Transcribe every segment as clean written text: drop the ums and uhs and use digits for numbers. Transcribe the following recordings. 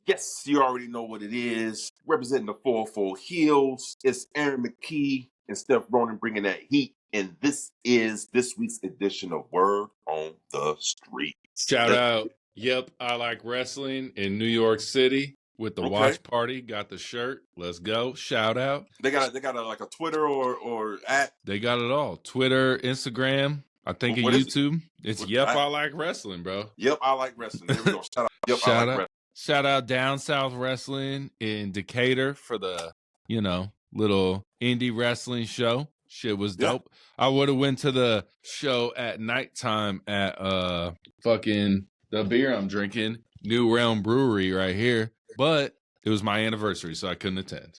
Yes, you already know what it is. Representing the 404 HEELZ, it's Aaron McKee and Steph Ronin bringing that heat. And this is this week's edition of Word on the Street. Shout out. Yep, I Like Wrestling in New York City with the watch party. Got the shirt. Let's go. Shout out. They got like a Twitter or at. They got it all. Twitter, Instagram. I think a YouTube. It's Yep, I Like Wrestling, bro. Yep, I Like Wrestling. There we go. Shout out. Yep, I Like Wrestling. Shout out Down South Wrestling in Decatur for the, little indie wrestling show. Shit was dope. Yeah. I would have went to the show at nighttime at fucking the beer I'm drinking, New Realm Brewery right here, but it was my anniversary, so I couldn't attend.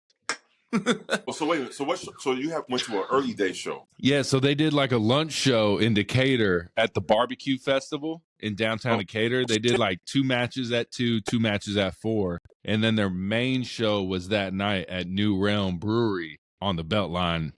Well, so wait a minute. So you went to an early day show? Yeah, so they did like a lunch show in Decatur at the barbecue festival in downtown Decatur. They did like 2 matches at 2, 2 matches at 4, and then their main show was that night at New Realm Brewery on the Beltline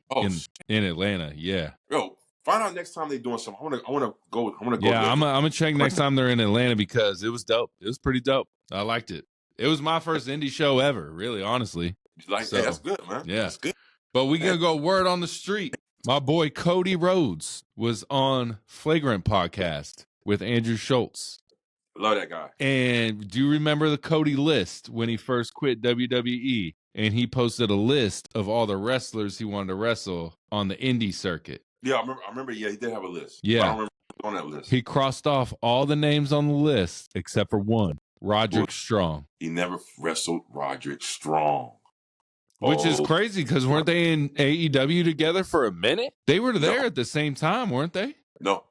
in Atlanta. Yeah. Yo, find out next time they're doing something. I want to go. Yeah, I'm gonna check next time they're in Atlanta because it was dope. It was pretty dope. I liked it. It was my first indie show ever, really, honestly. Hey, that's good, man. Yeah, that's good. But we gonna go word on the street. My boy Cody Rhodes was on Flagrant podcast with Andrew Schultz. Love that guy. And do you remember the Cody list when he first quit WWE? And he posted a list of all the wrestlers he wanted to wrestle on the indie circuit. Yeah, I remember. Yeah, he did have a list. Yeah, I don't remember on that list. He crossed off all the names on the list except for one, Roderick Strong. He never wrestled Roderick Strong. Which is crazy because weren't they in AEW together for a minute? They were there at the same time, weren't they? No,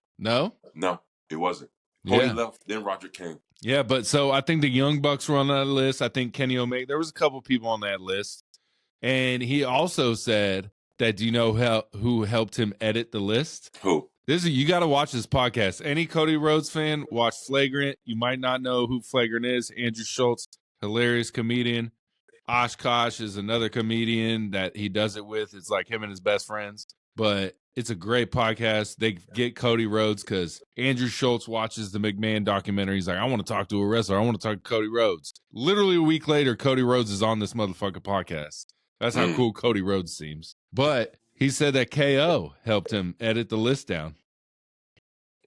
it wasn't. Cody left, then Roderick came. Yeah, but so I think the Young Bucks were on that list. I think Kenny Omega. There was a couple people on that list. And he also said that, do you know who helped him edit the list? Who? You got to watch this podcast. Any Cody Rhodes fan, watch Flagrant. You might not know who Flagrant is. Andrew Schultz, hilarious comedian. Oshkosh is another comedian that he does it with. It's like him and his best friends. But it's a great podcast. They get Cody Rhodes because Andrew Schultz watches the McMahon documentary. He's like, I want to talk to a wrestler. I want to talk to Cody Rhodes. Literally a week later, Cody Rhodes is on this motherfucking podcast. That's how cool Cody Rhodes seems. But he said that KO helped him edit the list down.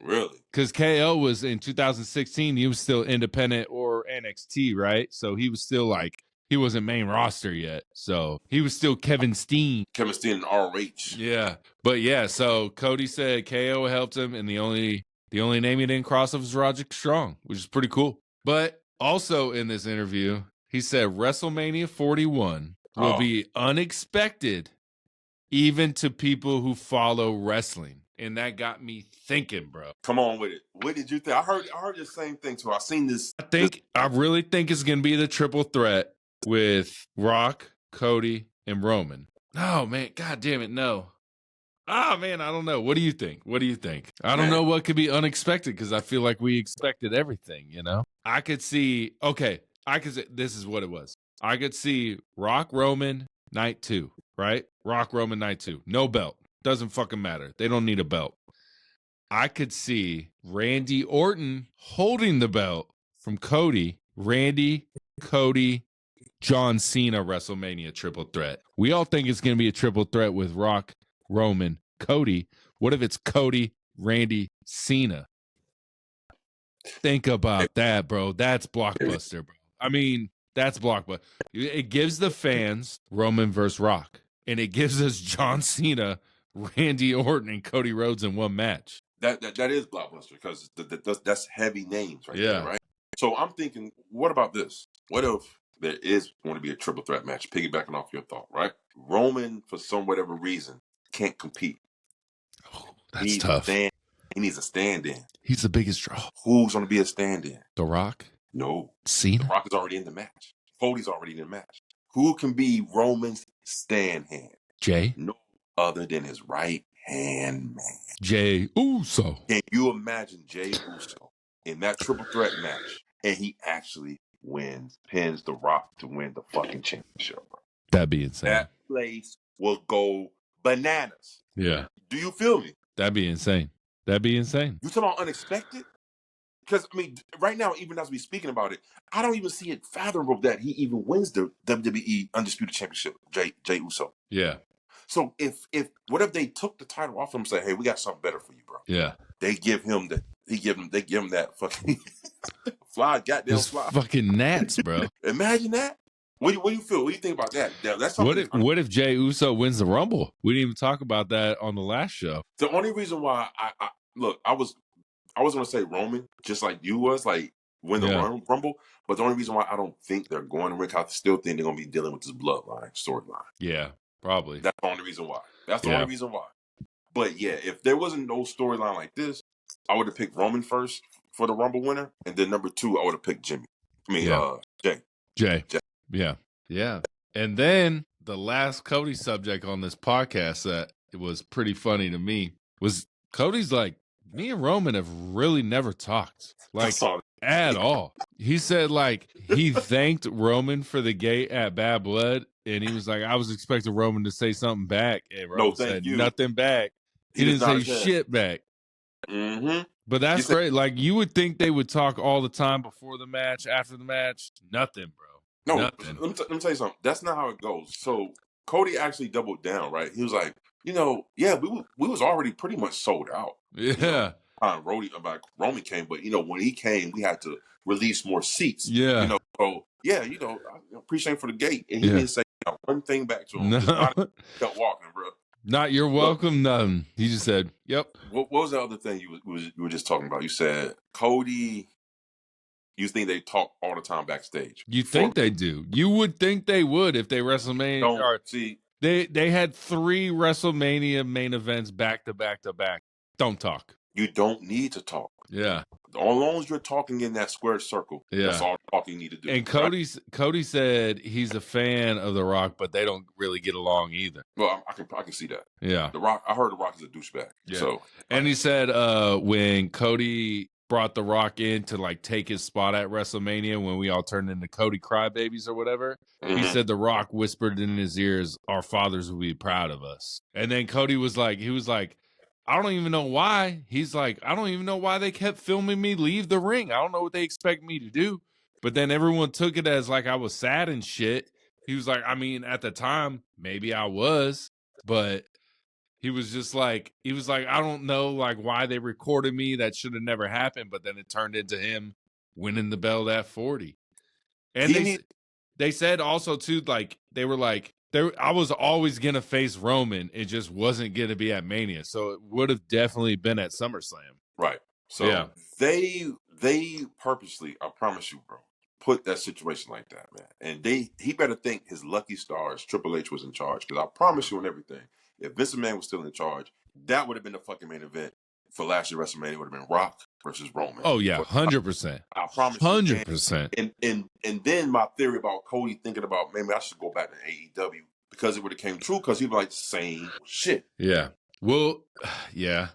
Really? Because KO was in 2016, he was still independent or NXT, right? So he was still like, he wasn't main roster yet. So he was still Kevin Steen. Kevin Steen in RH. Yeah. But yeah, so Cody said KO helped him, and the only name he didn't cross off was Roderick Strong, which is pretty cool. But also in this interview, he said WrestleMania 41 will be unexpected even to people who follow wrestling. And that got me thinking, bro. Come on with it. What did you think? I heard the same thing too. I seen this. I really think it's going to be the triple threat with Rock, Cody, and Roman. Oh, man. God damn it. No. Ah, man. I don't know. What do you think? I don't know what could be unexpected because I feel like we expected everything, I could see, this is what it was. I could see Rock, Roman, night 2, right? Rock, Roman, night 2. No belt. Doesn't fucking matter. They don't need a belt. I could see Randy Orton holding the belt from Cody. Randy, Cody, John Cena WrestleMania triple threat. We all think it's going to be a triple threat with Rock, Roman, Cody. What if it's Cody, Randy, Cena? Think about that, bro. That's blockbuster, bro. I mean, that's blockbuster. It gives the fans Roman versus Rock. And it gives us John Cena, Randy Orton, and Cody Rhodes in one match. That is blockbuster because that's heavy names right there, right? So I'm thinking, what about this? What if there is going to be a triple threat match, piggybacking off your thought, right? Roman, for some whatever reason, can't compete. Oh, that's tough. He needs a stand-in. He's the biggest draw. Who's going to be a stand-in? The Rock? No. Cena? The Rock is already in the match. Cody's already in the match. Who can be Roman's stand-hand? Jay? No other than his right-hand man. Jey Uso. Can you imagine Jey Uso in that triple threat match and he actually pins The Rock to win the fucking championship, bro? That'd be insane. That place will go bananas. Yeah. Do you feel me? That'd be insane. You talking about unexpected? Because, I mean, right now, even as we speaking about it, I don't even see it fathomable that he even wins the WWE Undisputed Championship, Jay Uso. Yeah. So what if they took the title off him and say, hey, we got something better for you, bro? Yeah. They give him that fucking fly, goddamn Just fly. fucking gnats, bro. Imagine that. What do you feel? What do you think about that? That's something. What if Jay Uso wins the Rumble? We didn't even talk about that on the last show. The only reason why I look, I was gonna say Roman, just like you was, like win the Rumble, but the only reason why I don't think they're going to Rick, I still think they're gonna be dealing with this bloodline storyline. Yeah, probably. That's the only reason why. But yeah, if there wasn't no storyline like this, I would have picked Roman first for the Rumble winner, and then number 2, I would have picked Jimmy. I mean, Jay. Yeah. Yeah. And then the last Cody subject on this podcast that it was pretty funny to me was Cody's like, me and Roman have really never talked, like, at all. He said, like, he thanked Roman for the gate at Bad Blood, and he was like, I was expecting Roman to say something back, and Roman said nothing back. He didn't say shit back. Mm-hmm. But that's great. Like, you would think they would talk all the time before the match, after the match. Nothing, bro. No, nothing. Let me tell you something. That's not how it goes. So Cody actually doubled down, right? He was like, yeah, we was already pretty much sold out. Yeah. Roman came, but when he came, we had to release more seats. Yeah. So yeah, I appreciate him for the gate, and he didn't say one thing back to him. No. Kept walking, bro. Not you're welcome. Nothing. He just said, "Yep." What was the other thing you were just talking about? You said Cody. You think they talk all the time backstage? You think they do? You would think they would if they WrestleMania. They had 3 WrestleMania main events back to back to back. Don't talk. You don't need to talk. Yeah. As long as you're talking in that square circle, that's all the talking you need to do. And Cody said he's a fan of The Rock, but they don't really get along either. Well, I can see that. Yeah. The Rock. I heard The Rock is a douchebag. Yeah. So, and he said when Cody brought The Rock in to like take his spot at WrestleMania when we all turned into Cody crybabies or whatever, he said The Rock whispered in his ears, "Our fathers will be proud of us." And then Cody was like, I don't even know why. He's like, I don't even know why they kept filming me leave the ring. I don't know what they expect me to do. But then everyone took it as like I was sad and shit. He was like, I mean, at the time, maybe I was, but he was just like, I don't know like why they recorded me. That should have never happened. But then it turned into him winning the belt at 40. And they said also too, like, they were like, I was always going to face Roman. It just wasn't going to be at Mania. So it would have definitely been at SummerSlam. Right. So they purposely, I promise you, bro, put that situation like that, man. And he better think his lucky stars Triple H was in charge. Because I promise you on everything, if Vince McMahon was still in charge, that would have been the fucking main event for last year WrestleMania. Would have been Rock versus Roman. Oh yeah, 100%. I promise 100%. And then my theory about Cody thinking about maybe I should go back to AEW because it would have came true because he'd be like same shit. Yeah. Well, yeah.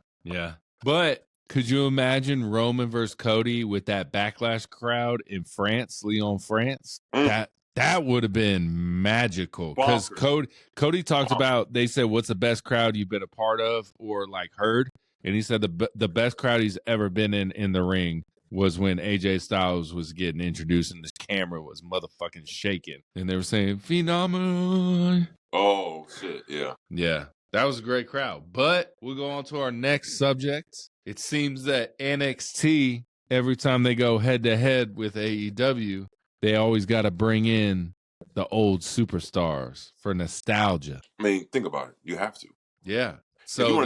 But could you imagine Roman versus Cody with that backlash crowd in France, Lyon, France? That would have been magical because Cody talked about. They said, "What's the best crowd you've been a part of or like heard?" And he said the best crowd he's ever been in the ring was when AJ Styles was getting introduced and the camera was motherfucking shaking. And they were saying, "Phenomenal." Oh, shit, yeah. Yeah, that was a great crowd. But we'll go on to our next subject. It seems that NXT, every time they go head-to-head with AEW, they always got to bring in the old superstars for nostalgia. I mean, think about it. You have to. Yeah. So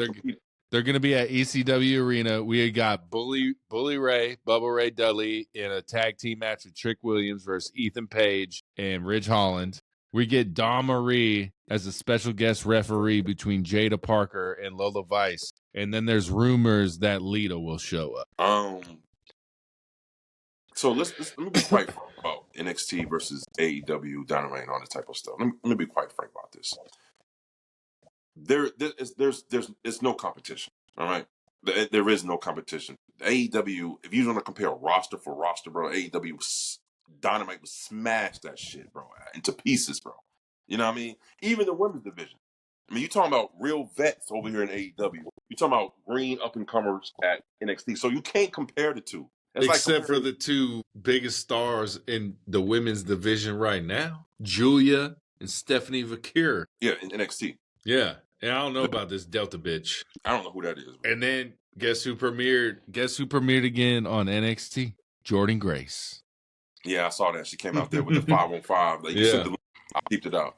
they're going to be at ECW Arena. We got Bully Ray, Bubba Ray Dudley in a tag team match with Trick Williams versus Ethan Page and Ridge Holland. We get Dawn Marie as a special guest referee between Jada Parker and Lola Vice. And then there's rumors that Lita will show up. So let me be quite frank about NXT versus AEW, Dynamite, and all this type of stuff. Let me be quite frank about this. There's no competition. All right, there is no competition. AEW, if you want to compare roster for roster, bro, AEW Dynamite would smash that shit, bro, into pieces, bro. You know what I mean? Even the women's division. I mean, you're talking about real vets over here in AEW. You're talking about green up and comers at NXT. So you can't compare the two. It's except for the two biggest stars in the women's division right now, Julia and Stephanie Vakir. Yeah, in NXT. Yeah. And I don't know about this Delta bitch. I don't know who that is. Bro. And then guess who premiered again on NXT? Jordynne Grace. Yeah, I saw that. She came out there with the 5-on-5. Like, you sent the, I peeped it out.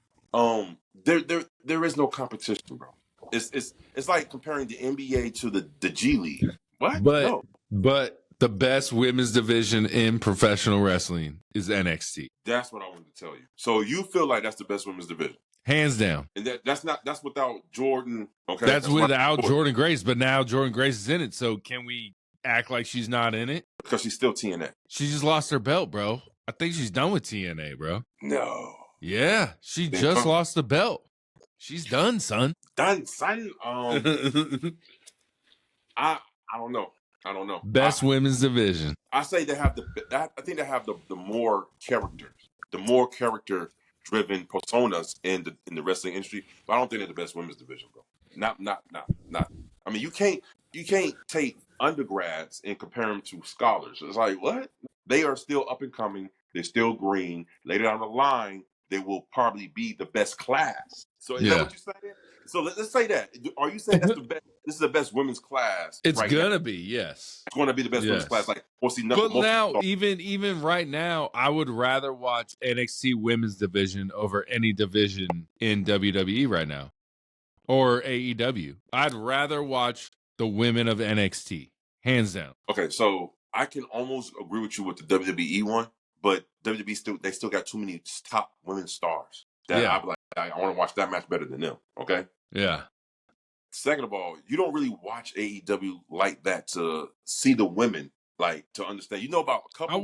There is no competition, bro. It's like comparing the NBA to the G League. What? But the best women's division in professional wrestling is NXT. That's what I wanted to tell you. So you feel like that's the best women's division? Hands down. And that's without Jordan. Okay. That's without Jordynne Grace, but now Jordynne Grace is in it. So can we act like she's not in it? Because she's still TNA. She just lost her belt, bro. I think she's done with TNA, bro. No. Yeah, she just lost the belt. She's done, son. Done, son. I don't know. Best women's division. I say they have I think they have the more characters, the more character-driven personas in the wrestling industry. But I don't think they're the best women's division, bro. Not. I mean, you can't take undergrads and compare them to scholars. It's like, what? They are still up and coming. They're still green. Later down the line, they will probably be the best class. So is that what you're saying? So let's say that. Are you saying that's the best? This is the best women's class. It's gonna be, yes. It's going to be the best women's class. Like, we'll see nothing. But now, even right now, I would rather watch NXT women's division over any division in WWE right now, or AEW. I'd rather watch the women of NXT, hands down. Okay, so I can almost agree with you with the WWE one, but WWE still got too many top women stars. I'd be like, I want to watch that match better than them. Okay. Yeah. Second of all, you don't really watch AEW like that to see the women, like, to understand. You know about a couple.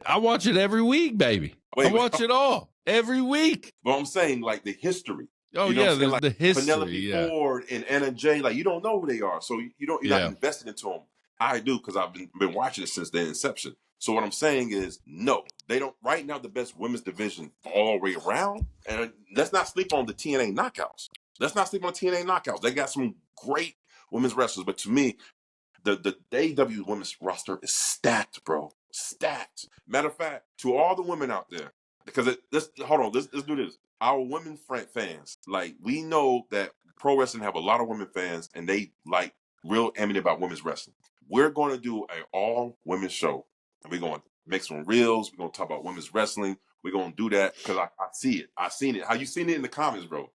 I watch it every week, baby. I watch it all every week. But I'm saying, like, the history. Oh, you know like the history. Penelope Ford and Anna Jay, like, you don't know who they are, so you're not invested into them. I do, because I've been watching it since their inception. So what I'm saying is, no, they don't. Right now, the best women's division all the way around, and let's not sleep on the TNA knockouts. They got some great women's wrestlers, but to me, the AEW women's roster is stacked, bro. Stacked. Matter of fact, to all the women out there, because let's do this. Our women fans, like, we know that pro wrestling have a lot of women fans, and they like real animated about women's wrestling. We're going to do an all women's show, and we're going to make some reels. We're going to talk about women's wrestling. We're going to do that because I see it. I've seen it. How you seen it in the comments, bro?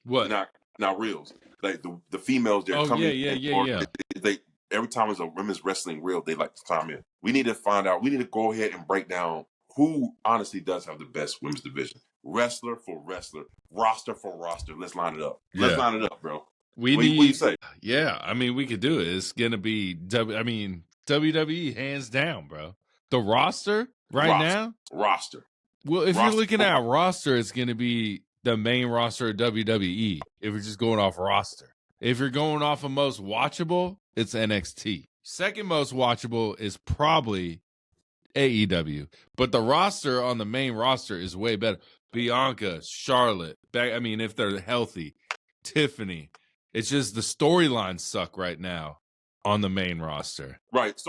What? Not reels. Like the females, they're coming. Yeah. They every time there's a women's wrestling reel, they like to chime in. We need to find out. We need to go ahead and break down who honestly does have the best women's division. Wrestler for wrestler, roster for roster. Let's line it up. Let's line it up, bro. What do you say? Yeah, I mean, we could do it. It's gonna be WWE hands down, bro. The roster now. Roster. Well, if you're looking at roster, it's gonna be the main roster of WWE. If you're just going off roster, if you're going off of most watchable, it's NXT. Second most watchable is probably AEW, but the roster on the main roster is way better. Bianca, Charlotte, if they're healthy, Tiffany. It's just the storylines suck right now on the main roster. Right.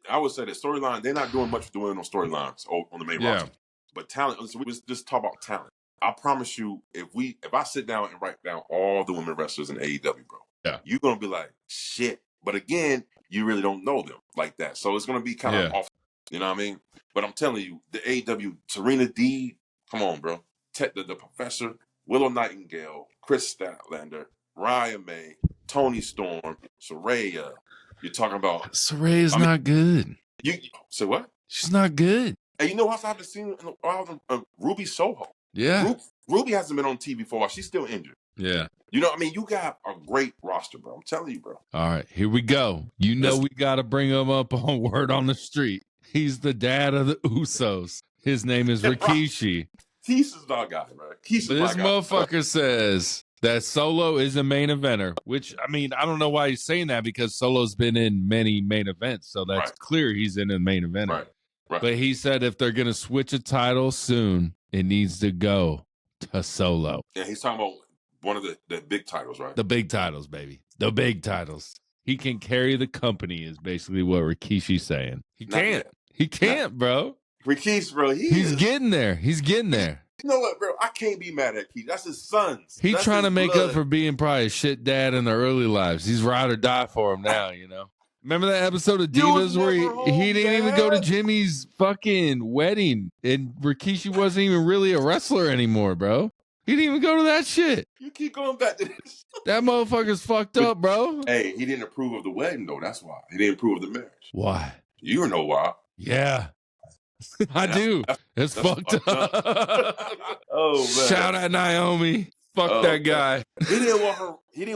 I would say that storyline, they're not doing much doing on storylines on the main roster. But talent, so we just talk about talent. I promise you, if I sit down and write down all the women wrestlers in AEW, bro, you're going to be like, shit. But again, you really don't know them like that. So it's going to be kind of off. You know what I mean? But I'm telling you, the AEW, Serena Deeb, come on, bro. The Professor, Willow Nightingale, Chris Statlander, Ryan May, Tony Storm, Saraya. You're talking about... Saraya's not good. You say what? She's not good. And you know what I haven't seen in a while? Ruby Soho. Yeah. Ruby hasn't been on TV for a while. She's still injured. Yeah. You know what I mean? You got a great roster, bro. I'm telling you, bro. All right, here we go. We got to bring him up on Word on the Street. He's the dad of the Usos. His name is Rikishi. He's our guy, bro. This motherfucker says that Solo is a main eventer, which, I don't know why he's saying that, because Solo's been in many main events, so that's clear he's in a main eventer. Right. But he said if they're going to switch a title soon, it needs to go to Solo. Yeah, he's talking about one of the big titles, right? The big titles, baby. The big titles. He can carry the company is basically what Rikishi's saying. He Not can't. yet. He can't, bro. Rikishi, bro, He's getting there. He's getting there. You know what, bro? I can't be mad at Keith. That's his sons. He's That's trying his to make blood. up for being probably a shit dad in the early lives. He's ride or die for him now, you know? Remember that episode of Divas where he didn't even go to Jimmy's fucking wedding and Rikishi wasn't even really a wrestler anymore, bro? He didn't even go to that shit. You keep going back to this. That motherfucker's fucked up, bro. Hey, he didn't approve of the wedding, though. That's why. He didn't approve of the marriage. Why? You know why. Yeah. I do. It's fucked up. Oh, man. Shout out Naomi. Fuck that guy. He didn't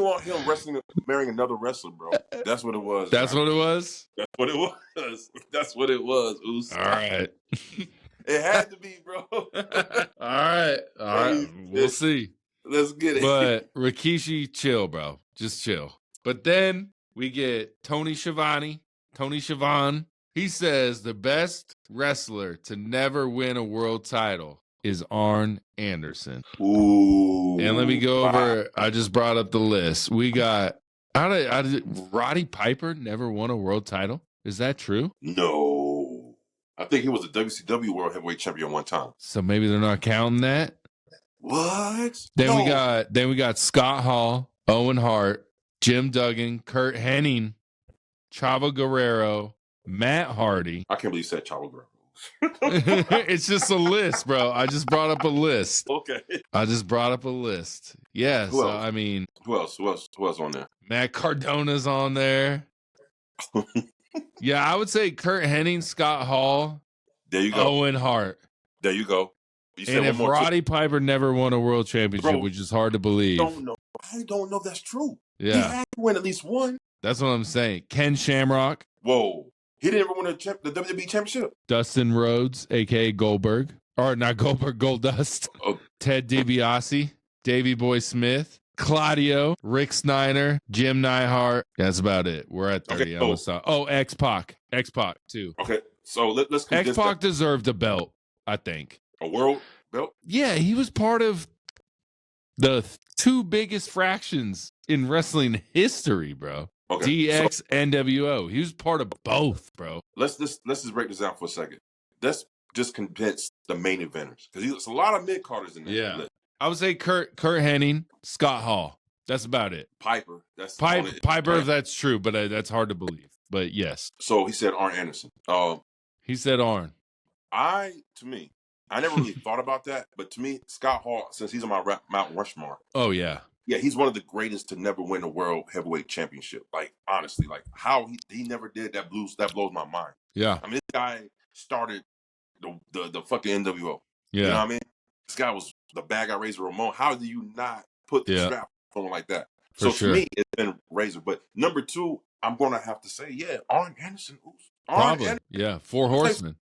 want him marrying another wrestler, bro. That's what it was. That's what it was? That's what it was. That's what it was, Oos. All right. It had to be, bro. All right. We'll see. Let's get it. But Rikishi, chill, bro. Just chill. But then we get Tony Schiavone. Tony Schiavone. He says the best wrestler to never win a world title is Arn Anderson. Ooh. And let me go over. I just brought up the list. We got Roddy Piper never won a world title. Is that true? No. I think he was a WCW World Heavyweight Champion one time. So maybe they're not counting that. What? Then we got Scott Hall, Owen Hart, Jim Duggan, Kurt Hennig, Chavo Guerrero, Matt Hardy. I can't believe you said Chavo Guerrero. It's just a list, bro. I just brought up a list. Okay. I just brought up a list. Yeah, Who so else? I mean, Who else on there? Matt Cardona's on there. Yeah, I would say Kurt Hennig, Scott Hall, There you go. Owen Hart. There you go. You said And one if more Roddy Piper never won a world championship, Bro, which is hard to believe. I don't know if that's true. Yeah. He had to win at least one. That's what I'm saying. Ken Shamrock, Whoa. He didn't ever win the WWE Championship. Dustin Rhodes, a.k.a. Goldberg. Or not Goldberg, Goldust. Oh. Ted DiBiase, Davey Boy Smith, Claudio, Rick Steiner, Jim Neidhart. That's about it. We're at 30. Okay, I almost saw. Oh, X-Pac. X-Pac, too. Okay, so let's condense X-Pac deserved a belt, I think. a world belt. Yeah, he was part of the two biggest fractions in wrestling history, bro. Okay, DX, NWO. He was part of both, bro. let's just break this down for a second. Let's just condense the main eventers because there's a lot of mid carders in there. Yeah. I would say Kurt Hennig, Scott Hall. That's about it. Piper. That's Piper, if that's true, but that's hard to believe. But yes. So he said Arn Anderson. He said Arn. I never really thought about that, but to me, Scott Hall, since he's on my Mount Rushmore, Oh, yeah. yeah, he's one of the greatest to never win a world heavyweight championship. Like, honestly, like how he never did that blows my mind. Yeah. I mean, this guy started the fucking NWO. Yeah. You know what I mean? This guy was the bad guy Razor Ramon. How do you not put the strap on someone like that? So to me, it's been Razor. But number two, I'm gonna have to say, yeah, Arn Anderson. Probably. Yeah. 4 Horsemen.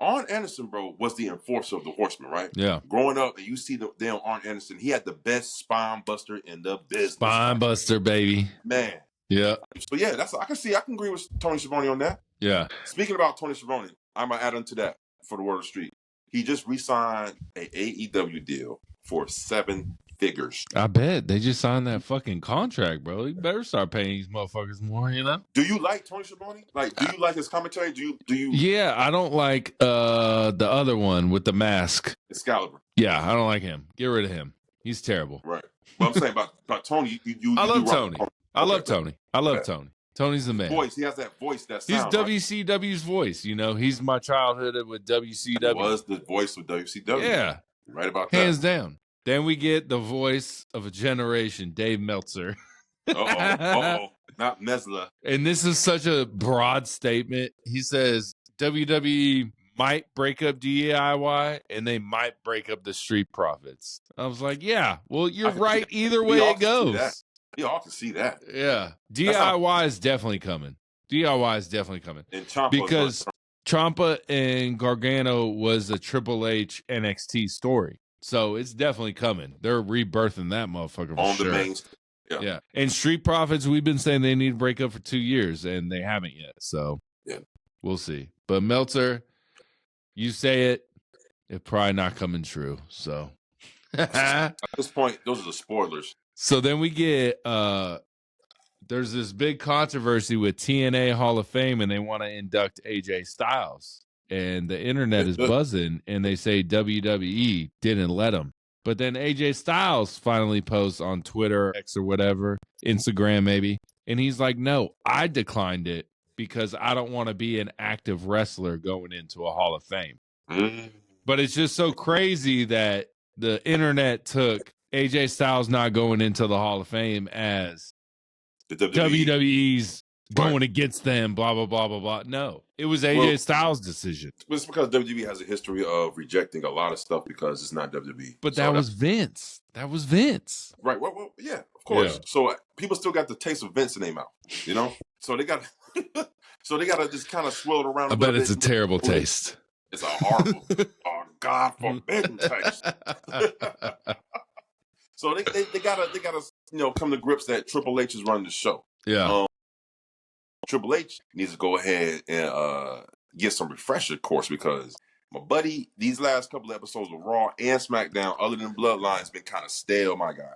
Arn Anderson, bro, was the enforcer of the Horsemen, right? Yeah. Growing up, and you see the damn Arn Anderson, he had the best spine buster in the business. Spine buster, baby. Man. Yeah. So yeah, I can agree with Tony Schiavone on that. Yeah. Speaking about Tony Schiavone, I'm gonna add on to that for the word of the street. He just re-signed a AEW deal for 7 figures. I bet they just signed that fucking contract, bro. You better start paying these motherfuckers more, you know? Do you like Tony Schiavone? Like, do you like his commentary? Do you? Yeah, I don't like the other one with the mask. Excalibur. Yeah, I don't like him. Get rid of him. He's terrible. Right. But I'm saying about Tony, I love Tony. I love Tony. I love Tony. Tony's the man. Voice. He has that voice. That he's sound. WCW's voice. You know, he's my childhood with WCW. He was the voice of WCW. Yeah, right about hands down. Then we get the voice of a generation, Dave Meltzer. Not Mesla. And this is such a broad statement. He says WWE might break up DIY and they might break up the Street Profits. I was like, yeah, well, you're right. Either way it goes. We all can see that. Yeah. DIY is definitely coming. DIY is definitely coming. And Ciampa because Ciampa and Gargano was a Triple H NXT story. So it's definitely coming. They're rebirthing that motherfucker for sure. The main. Yeah. And Street Profits, we've been saying they need to break up for 2 years, and they haven't yet. So we'll see. But Meltzer, you say it's probably not coming true. So at this point, those are the spoilers. So then we get there's this big controversy with TNA Hall of Fame, and they want to induct AJ Styles. And the internet is buzzing, and they say WWE didn't let him. But then AJ Styles finally posts on Twitter, X or whatever, Instagram maybe, and he's like, no, I declined it because I don't want to be an active wrestler going into a Hall of Fame. But it's just so crazy that the internet took AJ Styles not going into the Hall of Fame as the WWE's going against them, blah, blah, blah, blah, blah. No, it was AJ Styles' decision. It's because WWE has a history of rejecting a lot of stuff because it's not WWE. But that was Vince. That was Vince. Right. Well, yeah, of course. Yeah. So people still got the taste of Vince in their mouth, you know? So they got to just kind of swirl it around. I bet it's a terrible taste. It's a horrible, God forbidden taste. So they gotta come to grips that Triple H is running the show. Yeah. Triple H needs to go ahead and get some refresher course because my buddy, these last couple of episodes of Raw and SmackDown, other than Bloodline, has been kind of stale, my guy.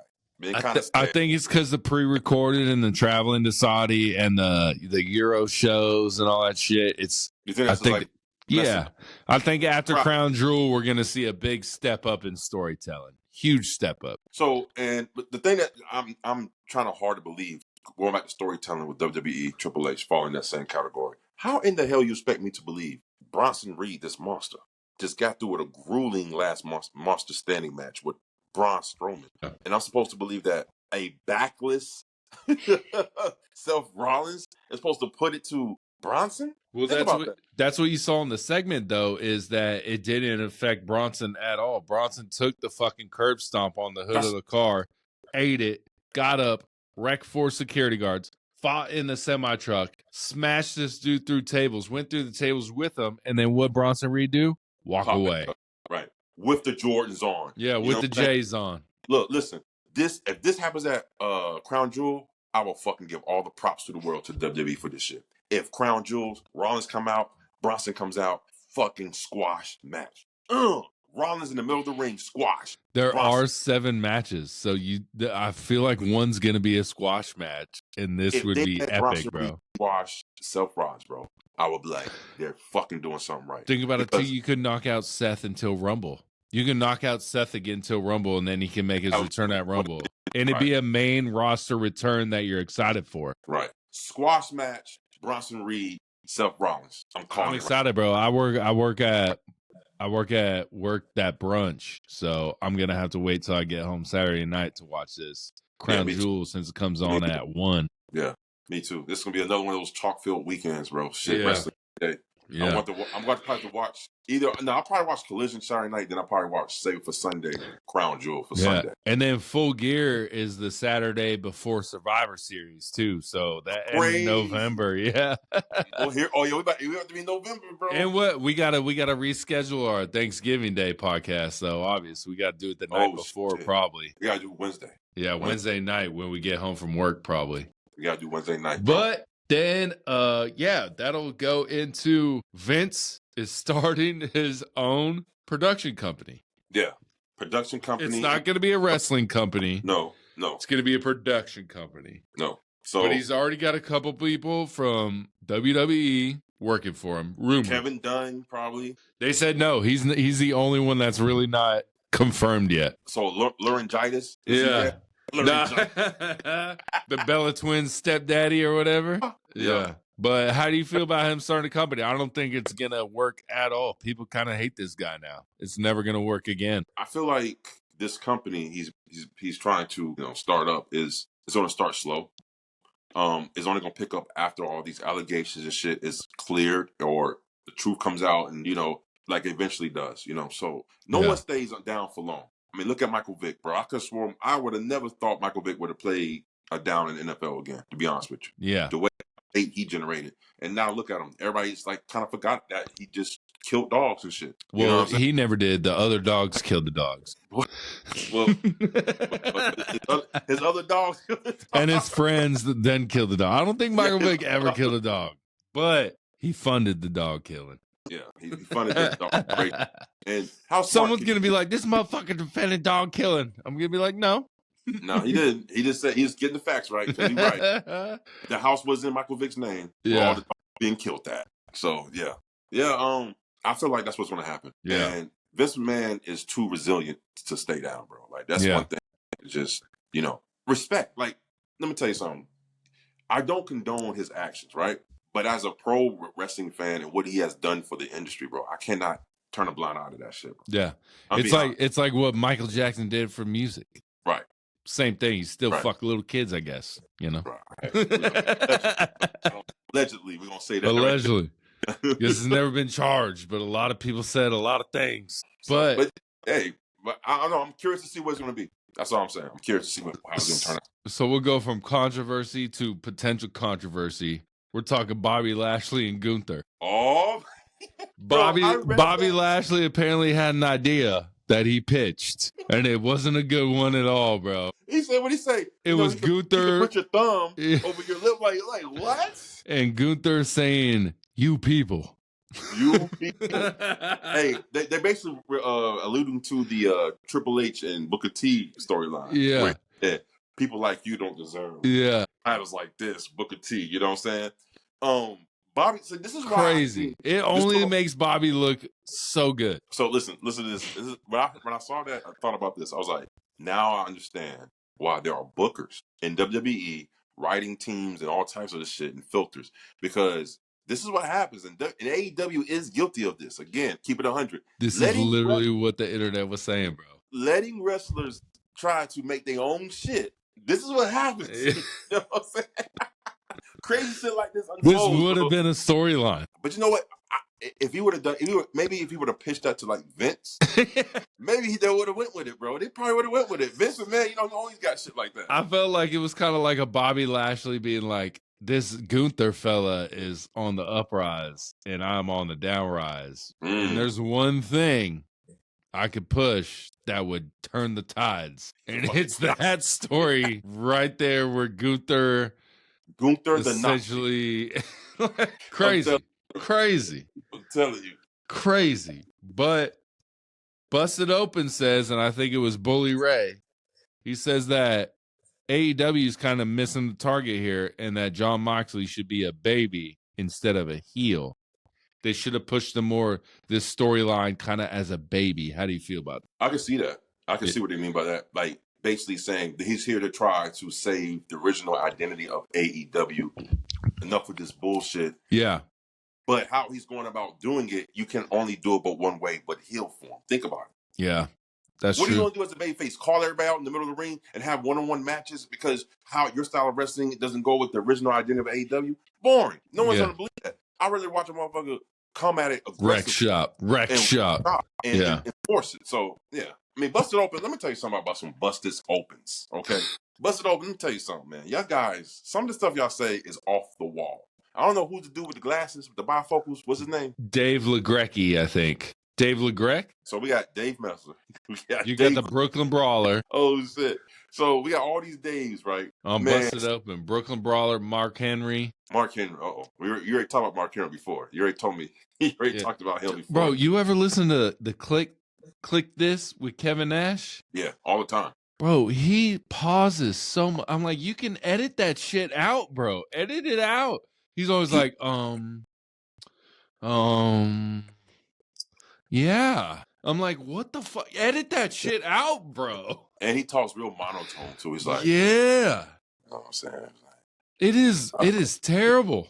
I think it's because the pre-recorded and the traveling to Saudi and the Euro shows and all that shit. I think after Crown Jewel, we're going to see a big step up in storytelling. Huge step up. So, but the thing that I'm trying to hard to believe, going back to storytelling with WWE, Triple H falling in that same category. How in the hell you expect me to believe Bronson Reed, this monster, just got through with a grueling last monster standing match with Braun Strowman? And I'm supposed to believe that a backless Seth Rollins is supposed to put it to Bronson? Well, that's what you saw in the segment, though, is that it didn't affect Bronson at all. Bronson took the fucking curb stomp on the hood of the car, ate it, got up, wrecked 4 security guards, fought in the semi-truck, smashed this dude through tables, went through the tables with him, and then what Bronson Reed do? Walk away. Right. With the Jordans on. Yeah, with the J's on. Look, listen, if this happens at Crown Jewel, I will fucking give all the props to the world to WWE for this shit. If Crown Jewels, Rollins come out, Bronson comes out, fucking squash match. Rollins in the middle of the ring, squash. There Bronson. are 7 matches, so I feel like one's gonna be a squash match, and this would be epic, Bronson bro. Squash Seth Rollins, bro. I would be like, they're fucking doing something right. Think about it too. You could knock out Seth until Rumble. You can knock out Seth again until Rumble, and then he can make his return at Rumble, and it'd be a main roster return that you're excited for. Right. Squash match. Bronson Reed, Seth Rollins. I'm excited, bro. I work at that brunch, so I'm gonna have to wait till I get home Saturday night to watch this Crown Jewel since it comes on at 1. Yeah, me too. This is gonna be another one of those chalk-filled weekends, bro. Shit, wrestling day. Yeah. I'm going to probably watch I'll probably watch Collision Saturday night, then I'll probably watch Save It for Sunday, Crown Jewel for Sunday. And then Full Gear is the Saturday before Survivor Series too. So that in November, yeah. We about to be in November, bro. And what we gotta reschedule our Thanksgiving Day podcast though. Obviously, we gotta do it the night before, probably. We gotta do Wednesday. Yeah, Wednesday night when we get home from work, probably. We gotta do Wednesday night, bro. But then, that'll go into Vince is starting his own production company. Yeah, production company. It's not going to be a wrestling company. No. It's going to be a production company. No. But he's already got a couple people from WWE working for him. Rumored. Kevin Dunn, probably. They said no. He's the only one that's really not confirmed yet. So laryngitis. Yeah. The Bella Twins stepdaddy or whatever. Yeah. But how do you feel about him starting a company? I don't think it's going to work at all. People kind of hate this guy now. It's never going to work again. I feel like this company he's trying to start up is going to start slow. It's only going to pick up after all these allegations and shit is cleared or the truth comes out and, like it eventually does, So no one stays down for long. I mean, look at Michael Vick, bro. I would have never thought Michael Vick would have played down in the NFL again, to be honest with you. Yeah. The way he generated. And now look at him. Everybody's like kind of forgot that he just killed dogs and shit. Well, he never did. The other dogs killed the dogs. Well, his other dogs killed the dogs. And his friends then killed the dog. I don't think Michael Vick ever killed a dog, but he funded the dog killing. Yeah, he funded the dog break. And how someone's going to be like, this motherfucker defended dog killing. I'm going to be like, no. No, he didn't. He just said he's getting the facts right because he's right. The house was in Michael Vick's name. Yeah. All the being killed at. So yeah. I feel like that's what's going to happen. Yeah. And Vince McMahon is too resilient to stay down, bro. Like that's one thing. Just respect. Like, let me tell you something. I don't condone his actions, right? But as a pro wrestling fan and what he has done for the industry, bro, I cannot turn a blind eye to that shit, bro. Yeah. It's like what Michael Jackson did for music. Right. Same thing. He still fuck little kids, I guess. Right. Allegedly, we're gonna say that. Allegedly. This has never been charged, but a lot of people said a lot of things. But I don't know. I'm curious to see what it's gonna be. That's all I'm saying. I'm curious to see how it's gonna turn out. So we'll go from controversy to potential controversy. We're talking Bobby Lashley and Gunther. Oh, Bobby Lashley apparently had an idea that he pitched, and it wasn't a good one at all, bro. He said, what did he say? It was Gunther. You put your thumb over your lip, like what? And Gunther saying, "You people." You people. Hey, they basically were alluding to the Triple H and Booker T storyline. Yeah. Where, people like you don't deserve titles like this, Booker T. You know what I'm saying? Bobby, so this is crazy. It only makes Bobby look so good. So listen to this. When I saw that, I thought about this. I was like, now I understand why there are bookers in WWE, writing teams, and all types of this shit and filters. Because this is what happens, and AEW is guilty of this. Again, keep it 100. This is literally what the internet was saying, bro. Letting wrestlers try to make their own shit. This is what happens. You know what I'm saying? Crazy shit like this unfolds. This would have been a storyline. But you know what? If he would have done, if he would have pitched that to like Vince, maybe they would have went with it, bro. They probably would have went with it. Vince McMahon, he always got shit like that. I felt like it was kind of like a Bobby Lashley being like, this Gunther fella is on the uprise and I'm on the downrise. And there's one thing I could push that would turn the tides. And it's that story right there where Gunther essentially crazy. I'm telling you. Crazy. But Busted Open says, and I think it was Bully Ray, he says that AEW is kind of missing the target here and that Jon Moxley should be a baby instead of a heel. They should have pushed them more, this storyline kind of as a baby. How do you feel about it? I can see that. I can see what they mean by that. Like, basically saying that he's here to try to save the original identity of AEW. Enough with this bullshit. Yeah. But how he's going about doing it, you can only do it but one way, but heel form. Think about it. Yeah. That's what true. Are you going to do as a babyface? Call everybody out in the middle of the ring and have one-on-one matches because how your style of wrestling doesn't go with the original identity of AEW? Boring. No one's going to believe that. I'd rather watch a motherfucker come at it aggressively. Wreck shop. And enforce it. So, yeah. I mean, Busted Open, let me tell you something about some Busted Opens, okay? Busted Open, let me tell you something, man. Y'all guys, some of the stuff y'all say is off the wall. I don't know who to do with the glasses, with the bifocals. What's his name? Dave LaGrecky, I think. Dave LaGreck? So we got Dave Messer. Got the Brooklyn Brawler. Oh, shit. So we got all these Daves, right? Busted Open. Brooklyn Brawler, Mark Henry. Mark Henry. Uh-oh. You already talked about Mark Henry before. You already told me. You already talked about him before. Bro, you ever listen to the Click This with Kevin Nash? Yeah, all the time. Bro, he pauses so much. I'm like, you can edit that shit out, bro. Edit it out. He's always like, yeah. I'm like, what the fuck? Edit that shit out, bro. And he talks real monotone too. He's like, yeah. You know what I'm saying? It is terrible.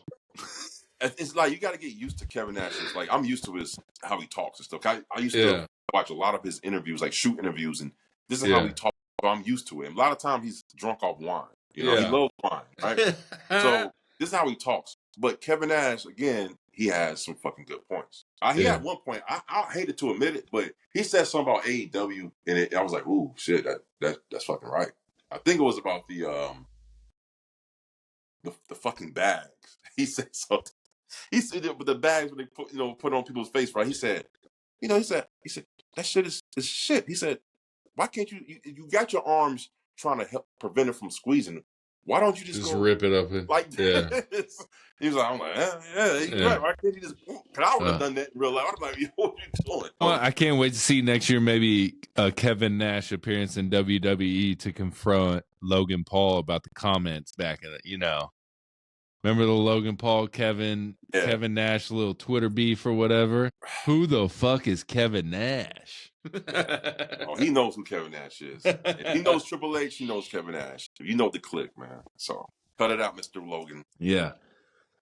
It's like you got to get used to Kevin Nash. It's like I'm used to how he talks and stuff. I used to watch a lot of his interviews, like shoot interviews, and this is how he talks. So I'm used to it. And a lot of times he's drunk off wine. You know, he loves wine, right? So this is how he talks. But Kevin Nash, again, he has some fucking good points. He had one point. I hated to admit it, but he said something about AEW, and I was like, "Ooh, shit, that's fucking right." I think it was about the fucking bags. He said something. He said the bags when they put on people's face, right? He said that shit is shit. He said, why can't you got your arms trying to help prevent it from squeezing? Why don't you just go rip it up? like this? He was like, I'm like, yeah, you're right. Why can't you just? Because I would have done that in real life. I'd be like, yo, what you doing? Well, I can't wait to see next year maybe a Kevin Nash appearance in WWE to confront Logan Paul about the comments back in it. Remember the Logan Paul Kevin Nash little Twitter beef or whatever? Who the fuck is Kevin Nash? Oh, he knows who Kevin Nash is. If he knows Triple H, he knows Kevin Nash. You know the click, man. So cut it out, Mr. Logan. Yeah.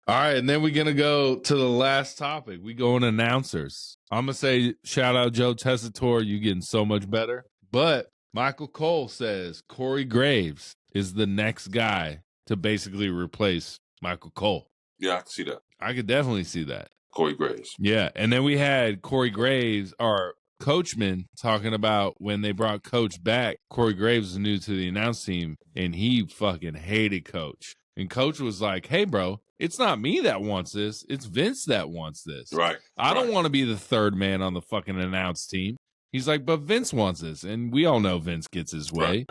All right, and then we're going to go to the last topic. We go on announcers. I'm going to say shout out Joe Tessitore. You getting so much better. But Michael Cole says Corey Graves is the next guy to basically replace Michael Cole. Yeah, I can see that. I could definitely see that. Corey Graves. Yeah, and then we had Corey Graves, our Coachman, talking about when they brought Coach back. Corey Graves is new to the announce team, and he fucking hated Coach. And Coach was like, hey, bro, it's not me that wants this. It's Vince that wants this. Right. I don't want to be the third man on the fucking announce team. He's like, but Vince wants this. And we all know Vince gets his way,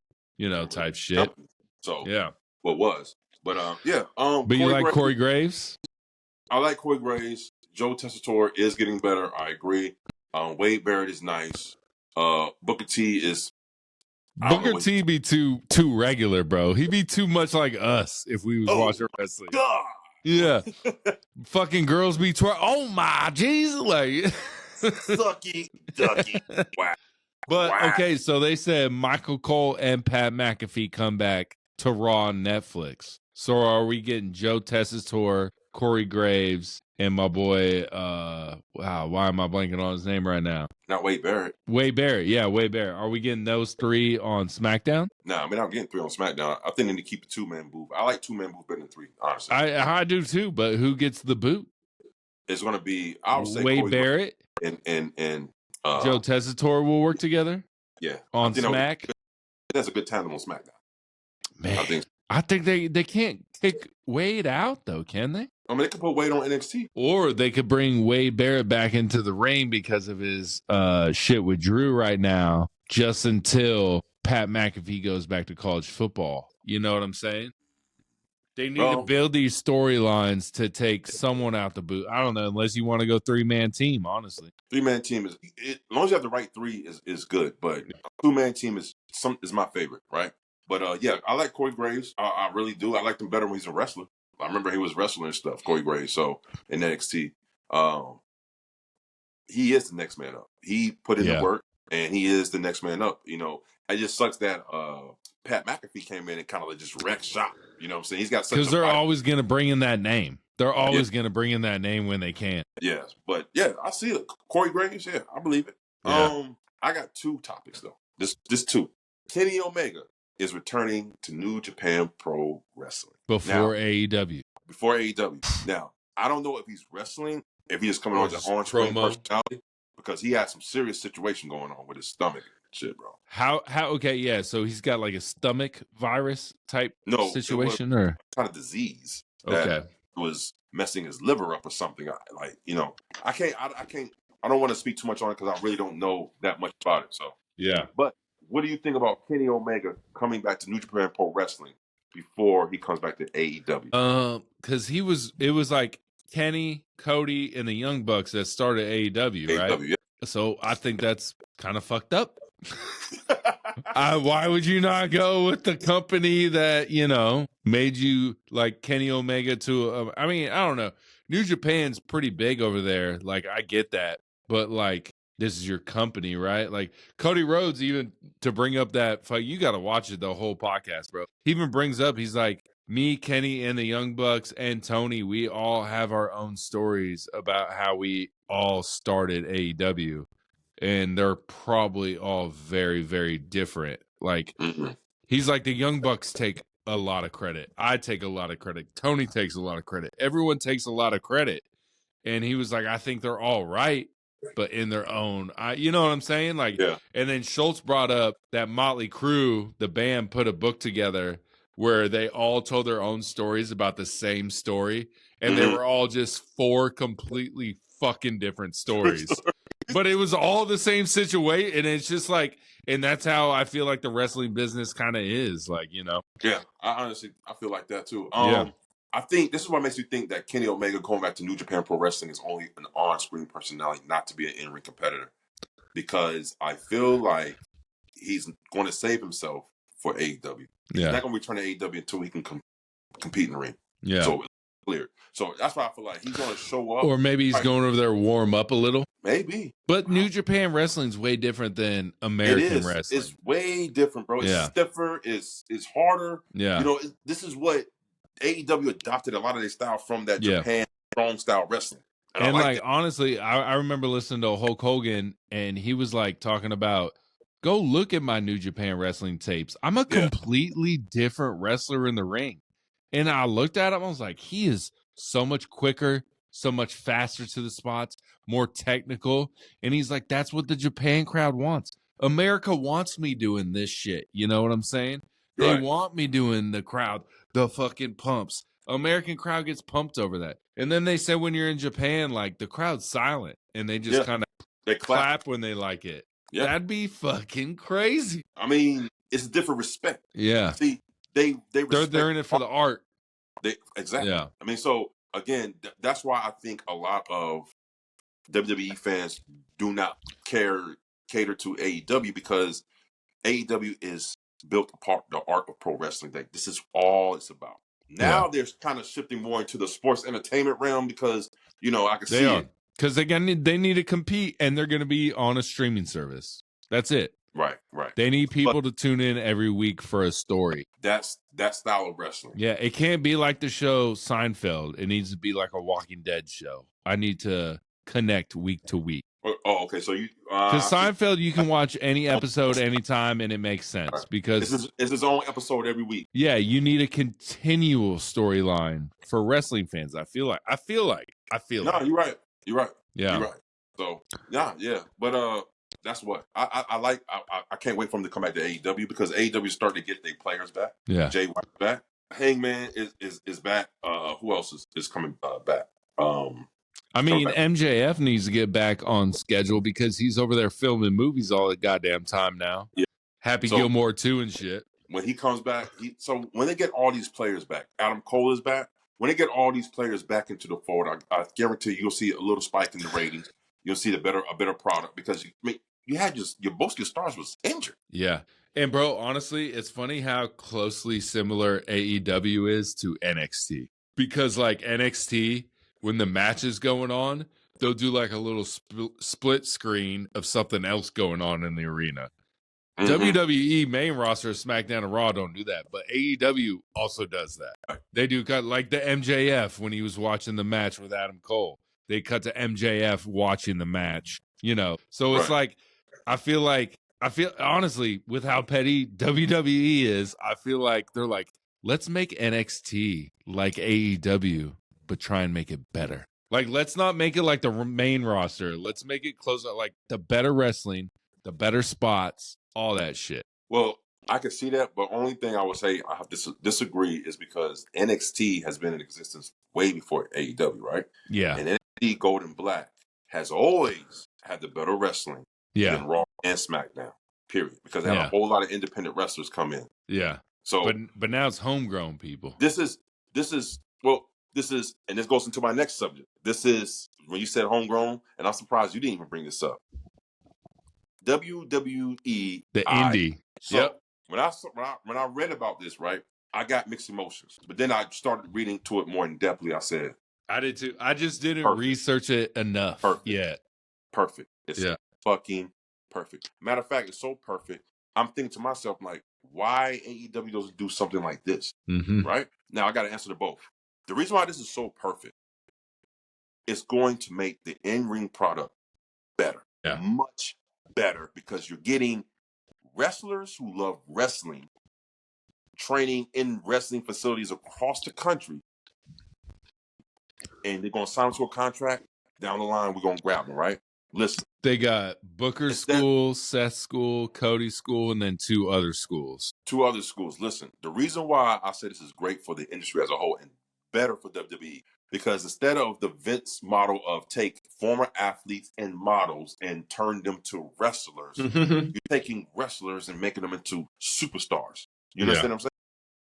type shit. So, yeah. What was. But, yeah. But you like Corey Graves? I like Corey Graves. Joe Tessitore is getting better. I agree. Wade Barrett is nice. Booker T is. Booker T be too regular, bro. He be too much like us if we was watching wrestling. God. Yeah. Fucking girls be oh my Jesus, like sucky ducky. Wow. But okay, so they said Michael Cole and Pat McAfee come back to Raw on Netflix. So are we getting Joe Tessitore, Corey Graves, and my boy, why am I blanking on his name right now? Not Wade Barrett. Wade Barrett, yeah, Wade Barrett. Are we getting those three on SmackDown? No, I mean, I'm getting three on SmackDown. I think they need to keep a two-man booth. I like two-man booth better than three, honestly. I do too, but who gets the boot? It's going to be, I would say, Wade Corey Barrett and Joe Tessitore will work together? Yeah. On Smack? That's a good tandem on SmackDown. Man, I think they can't kick Wade out, though, can they? I mean, they could put Wade on NXT. Or they could bring Wade Barrett back into the ring because of his shit with Drew right now, just until Pat McAfee goes back to college football. You know what I'm saying? They need to build these storylines to take someone out the boot. I don't know, unless you want to go three-man team, honestly. Three-man team as long as you have the right three is good, but two-man team is my favorite, right? But yeah, I like Corey Graves. I really do. I liked him better when he's a wrestler. I remember he was wrestling and stuff, Corey Graves. So in NXT, he is the next man up. He put in the work, and he is the next man up. It just sucks that Pat McAfee came in and kind of like just wrecked shop. You know what I'm saying? He's got such because they're always going to bring in that name. They're always going to bring in that name when they can. Yes, but yeah, I see it. Corey Graves, yeah, I believe it. Yeah. I got two topics though. This two. Kenny Omega is returning to New Japan Pro Wrestling before AEW. Before AEW. Now, I don't know if he's wrestling, if he's just coming on his on-screen personality, because he had some serious situation going on with his stomach. Shit, bro. How? Okay, yeah. So he's got like a stomach virus type situation, or kind of disease. That was messing his liver up or something. I don't want to speak too much on it because I really don't know that much about it. So yeah. But what do you think about Kenny Omega coming back to New Japan Pro Wrestling before he comes back to AEW? Because it was like Kenny, Cody, and the Young Bucks that started AEW, right? Yeah. So I think that's kind of fucked up. Why would you not go with the company that, made you like Kenny Omega to, I don't know. New Japan's pretty big over there. Like, I get that. But, like, this is your company, right? Like, Cody Rhodes, even to bring up that fight, you got to watch it the whole podcast, bro. He even brings up, he's like, me, Kenny, and the Young Bucks, and Tony, we all have our own stories about how we all started AEW. And they're probably all very, very different. Like, he's like, the Young Bucks take a lot of credit. I take a lot of credit. Tony takes a lot of credit. Everyone takes a lot of credit. And he was like, I think they're all right, but in their own. You know what I'm saying? Like, yeah. And then Schultz brought up that Motley Crue, the band, put a book together where they all told their own stories about the same story. And they were all just four completely fucking different stories. but it was all the same situation, and it's just like, and that's how I feel like the wrestling business kind of is, like, you know. Yeah, I feel like that too. Yeah. I think this is what makes me think that Kenny Omega going back to New Japan Pro Wrestling is only an on-screen personality, not to be an in-ring competitor, because I feel like he's going to save himself for AEW. He's not going to return to AEW until he can compete in the ring. Yeah. So clear. So that's why I feel like he's going to show up. Or maybe he's going over there to warm up a little. Maybe. But New Japan Wrestling's way different than American wrestling. It's way different, bro. It's stiffer. It's harder. Yeah. You know, this is what AEW adopted a lot of their style from that Japan strong style wrestling. And like honestly, I remember listening to Hulk Hogan, and he was like talking about, go look at my New Japan Wrestling tapes. I'm a completely different wrestler in the ring. And I looked at him, I was like, he is so much quicker, so much faster to the spots, more technical. And he's like, that's what the Japan crowd wants. America wants me doing this shit. You know what I'm saying? They want me doing the crowd, the fucking pumps. American crowd gets pumped over that. And then they said when you're in Japan, like, the crowd's silent and they just kind of they clap when they like it. Yeah. That'd be fucking crazy. I mean, it's a different respect. Yeah. See, they're in it for the art. Exactly. Yeah. I mean, so again, that's why I think a lot of WWE fans do not cater to AEW, because AEW is built apart the art of pro wrestling. Like, this is all it's about. Now they're kind of shifting more into the sports entertainment realm, because, you know, I can see it. Because again, they need to compete, and they're going to be on a streaming service. That's it. Right. They need people to tune in every week for a story. That's that style of wrestling. Yeah, it can't be like the show Seinfeld. It needs to be like a Walking Dead show. I need to connect week to week. Oh, okay. So you because Seinfeld, you can watch any episode anytime, and it makes sense because it's its own episode every week. Yeah, you need a continual storyline for wrestling fans. I feel like. No, you're right. Yeah, you're right. So yeah. But that's what I like. I can't wait for them to come back to AEW, because AEW is starting to get their players back. Yeah, Jay White's back. Hangman is back. Who else is coming back? I mean, MJF needs to get back on schedule because he's over there filming movies all the goddamn time now. Yeah. Happy Gilmore 2 and shit. When he comes back, so when they get all these players back, Adam Cole is back. When they get all these players back into the fold, I guarantee you'll see a little spike in the ratings. You'll see a better product, because you had most of your stars was injured. Yeah. And bro, honestly, it's funny how closely similar AEW is to NXT. Because like NXT, when the match is going on, they'll do like a little split screen of something else going on in the arena. Mm-hmm. WWE main roster, SmackDown and Raw don't do that, but AEW also does that. They do cut like the MJF when he was watching the match with Adam Cole. They cut to MJF watching the match, you know. So it's like, I feel honestly, with how petty WWE is, I feel like they're like, let's make NXT like AEW, but try and make it better. Like, let's not make it like the main roster. Let's make it closer, like the better wrestling, the better spots, all that shit. Well, I can see that, but only thing I would say I have to disagree is because NXT has been in existence way before AEW, right? Yeah. And NXT Gold and Black has always had the better wrestling than Raw and SmackDown, period. Because they had a whole lot of independent wrestlers come in. Yeah. So, but now it's homegrown people. This is, and this goes into my next subject. This is when you said homegrown, and I'm surprised you didn't even bring this up. WWE, the indie. So when I read about this, right, I got mixed emotions. But then I started reading to it more in depthly. I said, I did too. I just didn't research it enough yet. Perfect. It's fucking perfect. Matter of fact, it's so perfect. I'm thinking to myself, like, why AEW doesn't do something like this? Mm-hmm. Right? Now I got to answer to both. The reason why this is so perfect, it's going to make the in-ring product better. Yeah. Much better, because you're getting wrestlers who love wrestling training in wrestling facilities across the country, and they're going to sign them to a contract. Down the line, we're going to grab them, right? Listen. They got Booker School, Seth School, Cody School, and then two other schools. Listen, the reason why I say this is great for the industry as a whole and better for WWE, Because instead of the Vince model of take former athletes and models and turn them to wrestlers, you're taking wrestlers and making them into superstars. You understand what I'm saying?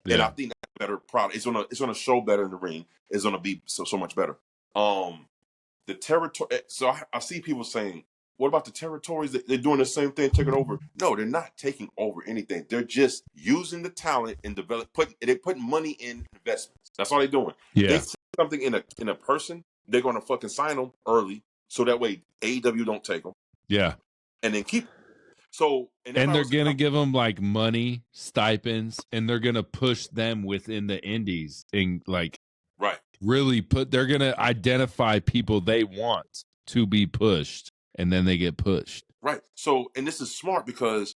Yeah. And I think that's a better product. It's gonna show better in the ring. It's gonna be so much better. The territory. So I see people saying, "What about the territories? They're doing the same thing, taking over." No, they're not taking over anything. They're just using the talent and they're putting money in investments. That's all they're doing. Yeah. They see something in a person, they're gonna fucking sign them early, so that way AEW don't take them. Yeah. And then keep. So and they're gonna give them like money, stipends, and they're gonna push them within the indies and like really they're gonna identify people they want to be pushed, and then they get pushed. Right. So, and this is smart because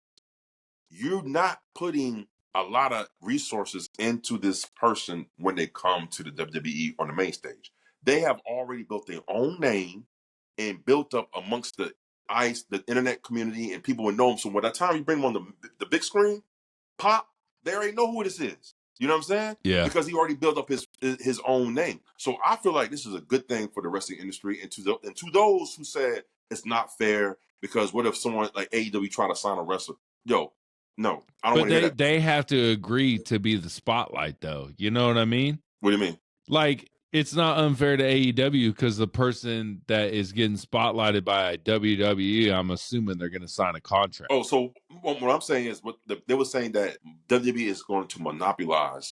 you're not putting a lot of resources into this person when they come to the WWE on the main stage. They have already built their own name and built up amongst the internet community, and people would know them. So by the time you bring them on the big screen, pop, they already know who this is. You know what I'm saying? Yeah. Because he already built up his own name. So I feel like this is a good thing for the wrestling industry. And to those who said it's not fair because what if someone like AEW try to sign a wrestler? Yo, no, I don't want to hear that. They have to agree to be the spotlight, though. You know what I mean? What do you mean? Like, it's not unfair to AEW because the person that is getting spotlighted by WWE, I'm assuming they're going to sign a contract. Oh, so what I'm saying is they were saying that WWE is going to monopolize,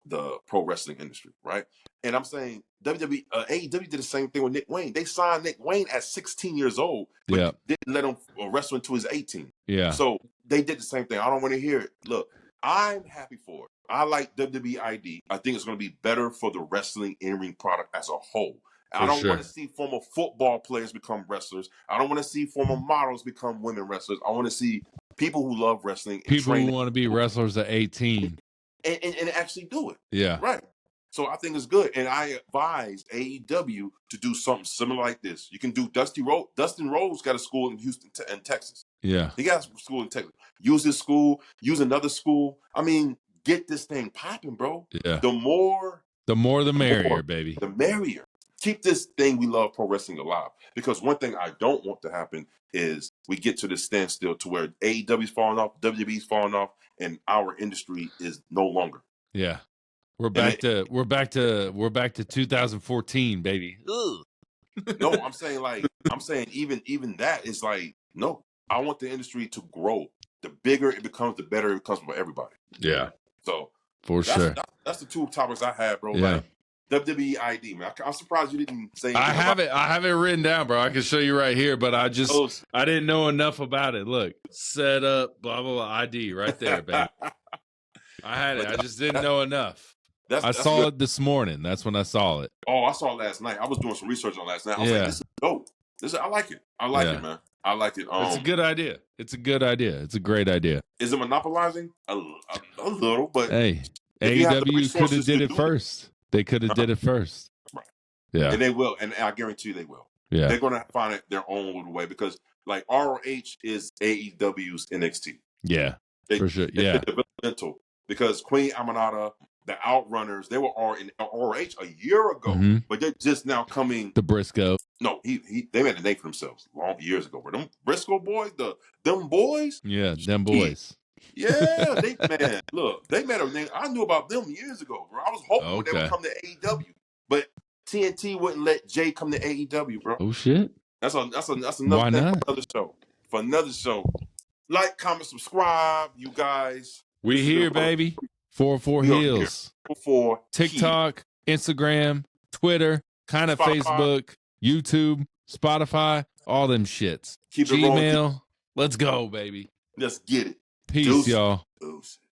the pro wrestling industry, right? And I'm saying AEW did the same thing with Nick Wayne. They signed Nick Wayne at 16 years old, but didn't let him wrestle until he's 18. Yeah. So they did the same thing. I don't want to hear it. Look, I'm happy for it. I like WWE ID. I think it's going to be better for the wrestling in-ring product as a whole. I don't want to see former football players become wrestlers. I don't want to see former models become women wrestlers. I want to see people who love wrestling. And people who want to be wrestlers at 18. And actually do it. Yeah. Right. So I think it's good. And I advise AEW to do something similar like this. You can do Dustin Rhodes got a school in Houston and Texas. Yeah. He got a school in Texas. Use his school. Use another school. I mean, get this thing popping, bro. Yeah. The more the merrier, baby. The merrier. Keep this thing we love pro wrestling alive. Because one thing I don't want to happen is we get to this standstill to where AEW's falling off, WWE's falling off, and our industry is no longer. Yeah. We're back to 2014, baby. No, I'm saying even that is like, no, I want the industry to grow. The bigger it becomes, the better it becomes for everybody. Yeah. So that's the two topics I had, bro. Yeah. Like WWE ID, man. I'm surprised you didn't say I have it written down, bro. I can show you right here, but I didn't know enough about it. Look, set up, blah, blah, blah, ID right there, baby. I had it. I just didn't know enough. I saw it this morning. That's when I saw it. Oh, I saw it last night. I was doing some research on last night. I was like, this is dope. I like it. I like it, man. I like it. It's a good idea. It's a good idea. It's a great idea. Is it monopolizing? A little, but hey, AEW could have did it first. They could have did it first. Right. Yeah. And they will. And I guarantee you they will. Yeah. They're going to find it their own little way because like ROH is AEW's NXT. Yeah. For sure. Yeah. It's developmental because Queen Aminata, the Outrunners, they were all in ROH a year ago, but they're just now coming. The Briscoe. No, they made a name for themselves long years ago. But them Briscoe boys, them boys. Yeah, them boys. Yeah, they made a name. I knew about them years ago, bro. I was hoping they would come to AEW, but TNT wouldn't let Jay come to AEW, bro. Oh shit. That's another Why thing not? For another show. Like, comment, subscribe, you guys. We here, baby. 404 HEELZ. 404 TikTok, Instagram, Twitter, kind of Facebook, YouTube, Spotify, all them shits. Keep it Gmail. Let's go, baby. Let's get it. Peace, y'all. Deuce.